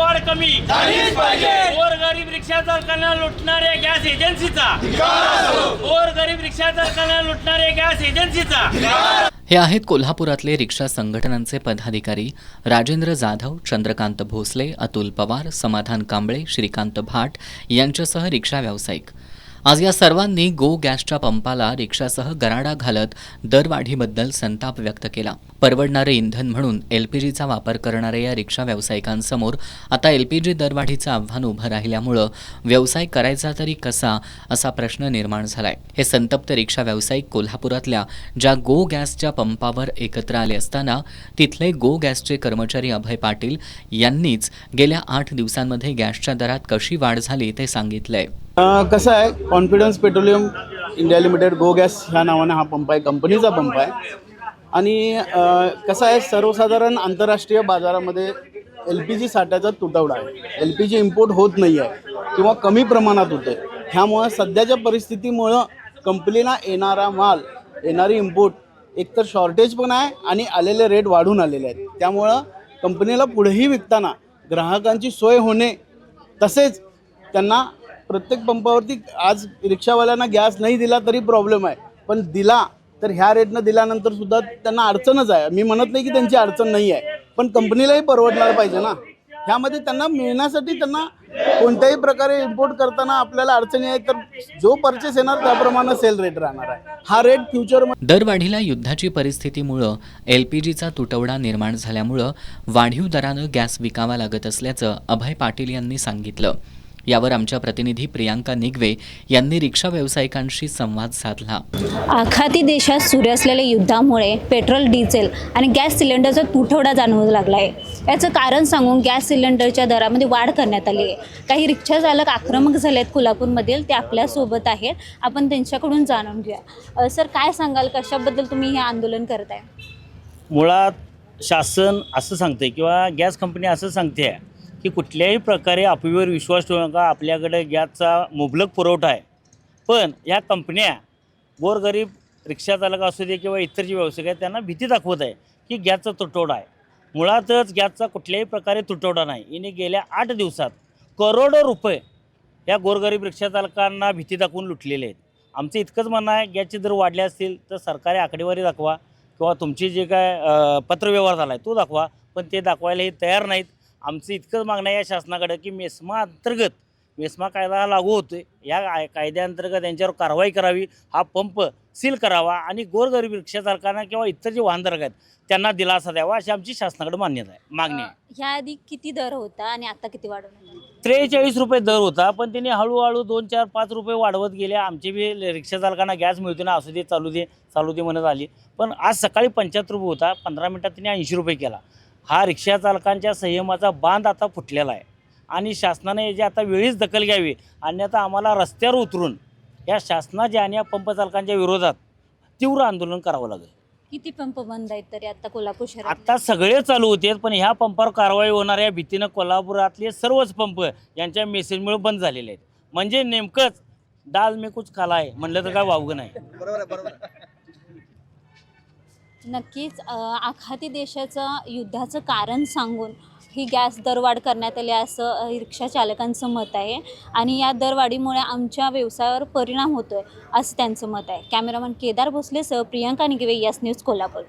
दरवाढ कमी झालीच पाहिजे। गोरगरीब रिक्षा चालकांना लुटणाऱ्या गॅस एजन्सीचा गोरगरीब रिक्षा चालकांना लुटणाऱ्या गॅस एजन्सीचा। हे आहेत कोल्हापुरातले रिक्षा संघटनांचे पदाधिकारी राजेंद्र जाधव, चंद्रकांत भोसले, अतुल पवार, समाधान कांबळे, श्रीकांत भाट यांच्यासह रिक्षा व्यावसायिक। आज या सर्वांनी गो गॅसच्या पंपाला रिक्षासह गराडा घालत दरवाढीबद्दल संताप व्यक्त केला। परवडणारे इंधन म्हणून एलपीजीचा वापर करणाऱ्या या रिक्षा व्यावसायिकांसमोर आता एलपीजी दरवाढीचं आव्हान उभं राहिल्यामुळं व्यवसाय करायचा तरी कसा असा प्रश्न निर्माण झालाय। हे संतप्त रिक्षा व्यावसायिक कोल्हापुरातल्या ज्या गो गॅसच्या पंपावर एकत्र आले असताना तिथले गो गॅसचे कर्मचारी अभय पाटील यांनीच गेल्या 8 दिवसांमध्ये गॅसच्या दरात कशी वाढ झाली ते सांगितलंय। कसं आहे, कॉन्फिडन्स पेट्रोलियम इंडिया लिमिटेड गो गॅस ह्या नावाने हा पंप आहे, कंपनीचा पंप आहे। आणि कसं आहे, सर्वसाधारण आंतरराष्ट्रीय बाजारामध्ये एल पी जी साठ्याचा तुटवडा आहे। एल पी जी इम्पोर्ट होत नाही आहे किंवा कमी प्रमाणात होते। ह्यामुळं सध्याच्या परिस्थितीमुळं कंपनीला येणारा माल, येणारी इम्पोर्ट एकतर शॉर्टेज पण आहे आणि आलेले रेट वाढून आलेले आहेत। त्यामुळं कंपनीला पुढेही विकताना ग्राहकांची सोय होणे, तसेच त्यांना प्रत्येक पंपावरती आज रिक्षावाल्यांना गॅस नाही दिला तरी प्रॉब्लेम आहे, पण दिला तर ह्या रेटनं दिल्यानंतर सुद्धा त्यांना अडचणच आहे। मी म्हणत नाही की त्यांची अडचण नाही आहे, पण कंपनीलाही परवडणार पाहिजे ना। ह्यामध्ये त्यांना मिळण्यासाठी त्यांना कोणत्याही प्रकारे इम्पोर्ट करताना आपल्याला अडचणी आहे, तर जो परचेस येणार त्याप्रमाणे सेल रेट राहणार आहे। हा रेट फ्युचर दरवाढीला युद्धाची परिस्थितीमुळं एलपीजीचा तुटवडा निर्माण झाल्यामुळं वाढीव दरानं गॅस विकावा लागत असल्याचं अभय पाटील यांनी सांगितलं। यावर आमच्या प्रतिनिधी प्रियांका निगवे यांनी रिक्षा व्यावसायिकांशी संवाद साधला। आखाती देशात सुरू असलेल्या युद्धामुळे पेट्रोल, डिझेल आणि गॅस सिलेंडरचा तुटवडा जाणवू लागला आहे। याचं कारण सांगून गॅस सिलेंडरच्या दरामध्ये वाढ करण्यात आली आहे। काही रिक्षा चालक आक्रमक झाले आहेत कोल्हापूरमधील, ते आपल्यासोबत आहेत, आपण त्यांच्याकडून जाणून घेऊया। सर, काय सांगाल, कशाबद्दल तुम्ही हे आंदोलन करताय? मुळात शासन असं सांगते किंवा गॅस कंपनी असं सांगते की कुठल्याही प्रकारे आपल्यावर विश्वास ठेवू नका, आपल्याकडे गॅसचा मुबलक पुरवठा आहे। पण या कंपन्या गोरगरीब रिक्षा चालक असू दे किंवा इतर जे व्यावसायिक आहेत त्यांना भीती दाखवत आहे की गॅसचा तुटवडा आहे। मुळातच गॅसचा कुठल्याही प्रकारे तुटवडा नाही। याने गेल्या 8 दिवसात करोडो रुपये या गोरगरीब रिक्षा चालकांना भीती दाखवून लुटलेले आहेत। आमचं इतकंच म्हणणं आहे, गॅसचे दर वाढले असतील तर सरकारी आकडेवारी दाखवा किंवा तुमची जे काय पत्रव्यवहार झाला आहे तो दाखवा, पण ते दाखवायला हे तयार नाहीत। आमचं इतकंच मागणं आहे या शासनाकडे की मेस्मा कायदा लागू होतो, या कायद्याअंतर्गत त्यांच्यावर कारवाई करावी, हा पंप सील करावा आणि गोरगरीब रिक्षा चालकांना किंवा इतर जे वाहनधारक आहेत त्यांना दिलासा द्यावा, अशी आमची शासनाकडे मागणी आहे। ह्याआधी किती दर होता आणि आता किती वाढवण्यात आला? 43 रुपये दर होता, पण त्यांनी हळूहळू 2, 4, 5 रुपये वाढवत गेले। आमचे बी रिक्षा चालकांना गॅस मिळतो ना, असू दे चालू दे म्हणत आली, पण आज सकाळी 75 रुपये होता, 15 मिनिटात त्यांनी 80 रुपये केला। हा रिक्षा चालकांच्या संयमाचा बांध आता फुटलेला आहे आणि शासनाने याची आता वेळीच दखल घ्यावी, अन्यथा आम्हाला रस्त्यावर उतरून या शासनाच्या आणि या पंप चालकांच्या विरोधात तीव्र आंदोलन करावं लागेल। किती पंप बंद आहेत तरी आता कोल्हापूर शहरात? आता सगळे चालू होते, पण ह्या पंपावर कारवाई होणाऱ्या भीतीनं कोल्हापुरातले सर्वच पंप यांच्या मेसेजमुळे बंद झालेले आहेत। म्हणजे नेमकंच डाल में कुछ काला आहे म्हणलं तर काय वावगं नाही। नक्कीच आखाती देशाचं युद्धाचं कारण सांगून ही गॅस दरवाढ करण्यात आली असं रिक्षा चालकांचं मत आहे आणि या दरवाढीमुळे आमच्या व्यवसायावर परिणाम होतोय असं त्यांचं मत आहे। कॅमेरामन केदार भोसलेसह प्रियांका निगवे, यस न्यूज, कोल्हापूर।